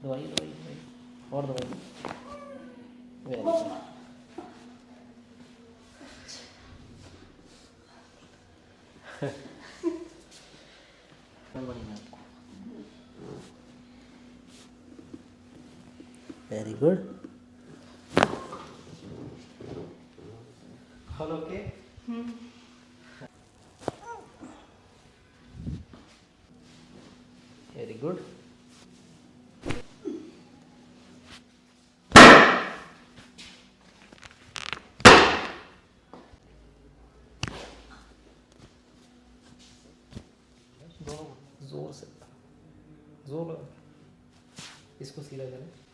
दवाई दवाई दवाई और दवाई। Very good. Very good. All okay. Very good. जोर से जोर लगा, इसको सीधा करें।